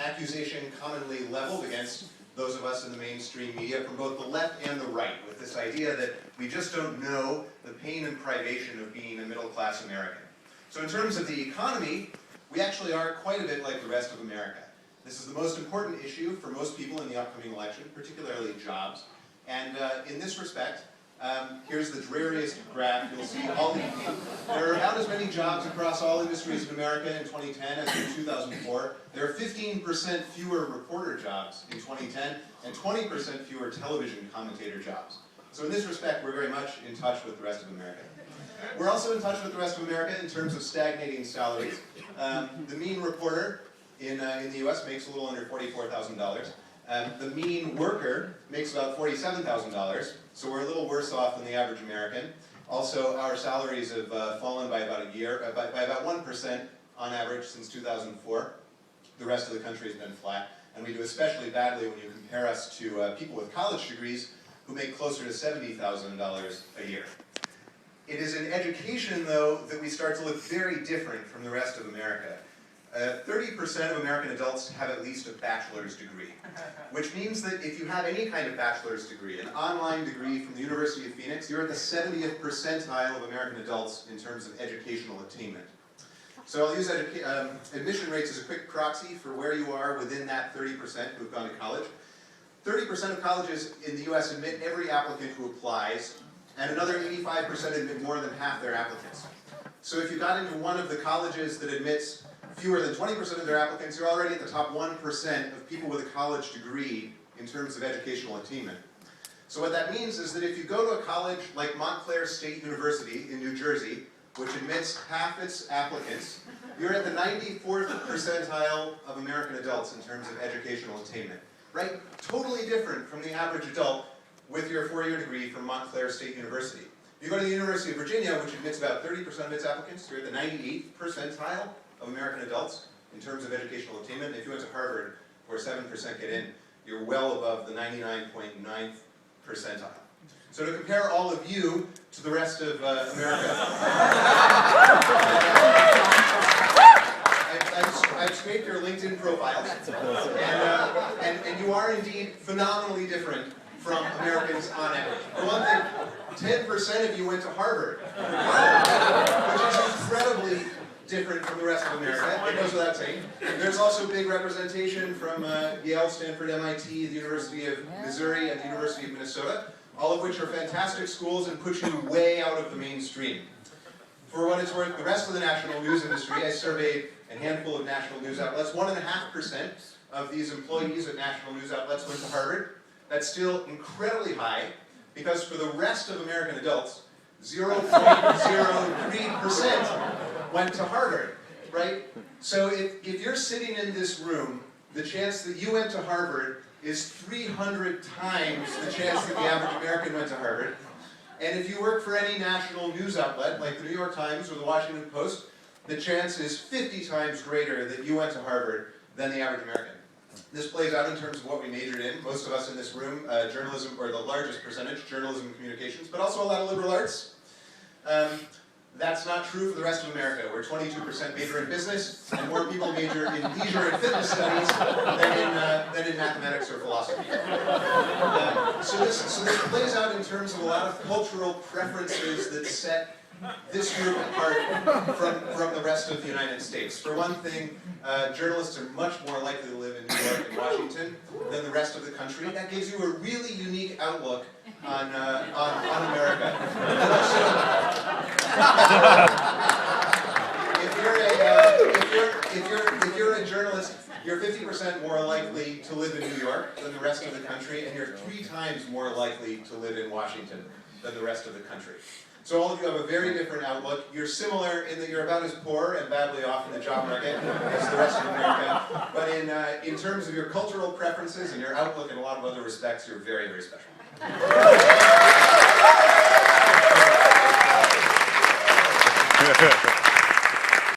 accusation commonly leveled against those of us in the mainstream media from both the left and the right, with this idea that we just don't know the pain and privation of being a middle-class American. So in terms of the economy, we actually are quite a bit like the rest of America. This is the most important issue for most people in the upcoming election, particularly jobs. And in this respect, here's the dreariest graph you'll see all evening. There are about as many jobs across all industries in America in 2010 as in 2004. There are 15% fewer reporter jobs in 2010 and 20% fewer television commentator jobs. So in this respect, we're very much in touch with the rest of America. We're also in touch with the rest of America in terms of stagnating salaries. The mean reporter in the US makes a little under $44,000. The mean worker makes about $47,000, so we're a little worse off than the average American. Also, our salaries have fallen by about by about 1% on average since 2004. The rest of the country has been flat, and we do especially badly when you compare us to people with college degrees who make closer to $70,000 a year. It is in education, though, that we start to look very different from the rest of America. 30% of American adults have at least a bachelor's degree, which means that if you have any kind of bachelor's degree, an online degree from the University of Phoenix, you're at the 70th percentile of American adults in terms of educational attainment. So I'll use admission rates as a quick proxy for where you are within that 30% who've gone to college. 30% of colleges in the US admit every applicant who applies, and another 85% admit more than half their applicants. So if you got into one of the colleges that admits fewer than 20% of their applicants, you're already at the top 1% of people with a college degree in terms of educational attainment. So what that means is that if you go to a college like Montclair State University in New Jersey, which admits half its applicants, you're at the 94th percentile of American adults in terms of educational attainment. Right? Totally different from the average adult with your four-year degree from Montclair State University. If you go to the University of Virginia, which admits about 30% of its applicants, you're at the 98th percentile of American adults in terms of educational attainment. If you went to Harvard, where 7% get in, you're well above the 99.9th percentile. So to compare all of you to the rest of America, I've scraped your LinkedIn profiles, and you are indeed phenomenally different from Americans on average. For one thing, 10% of you went to Harvard, which is incredibly different from the rest of America. It goes without saying. There's also big representation from Yale, Stanford, MIT, the University of Missouri, and the University of Minnesota, all of which are fantastic schools and put you way out of the mainstream. For what it's worth, the rest of the national news industry, I surveyed a handful of national news outlets. 1.5% of these employees at national news outlets went to Harvard. That's still incredibly high, because for the rest of American adults, 0.03% went to Harvard, right? So if you're sitting in this room, the chance that you went to Harvard is 300 times the chance that the average American went to Harvard. And if you work for any national news outlet, like the New York Times or the Washington Post, the chance is 50 times greater that you went to Harvard than the average American. This plays out in terms of what we majored in. Most of us in this room, journalism, or the largest percentage, journalism and communications, but also a lot of liberal arts. That's not true for the rest of America, where 22% major in business, and more people major in leisure and fitness studies than in mathematics or philosophy. So this plays out in terms of a lot of cultural preferences that set this group apart from the rest of the United States. For one thing, journalists are much more likely to live in New York and Washington than the rest of the country. That gives you a really unique outlook on America. And also, if you're a journalist, you're 50% more likely to live in New York than the rest of the country, and you're 3 times more likely to live in Washington than the rest of the country. So all of you have a very different outlook. You're similar in that you're about as poor and badly off in the job market as the rest of America. But in terms of your cultural preferences and your outlook in a lot of other respects, you're very, very special.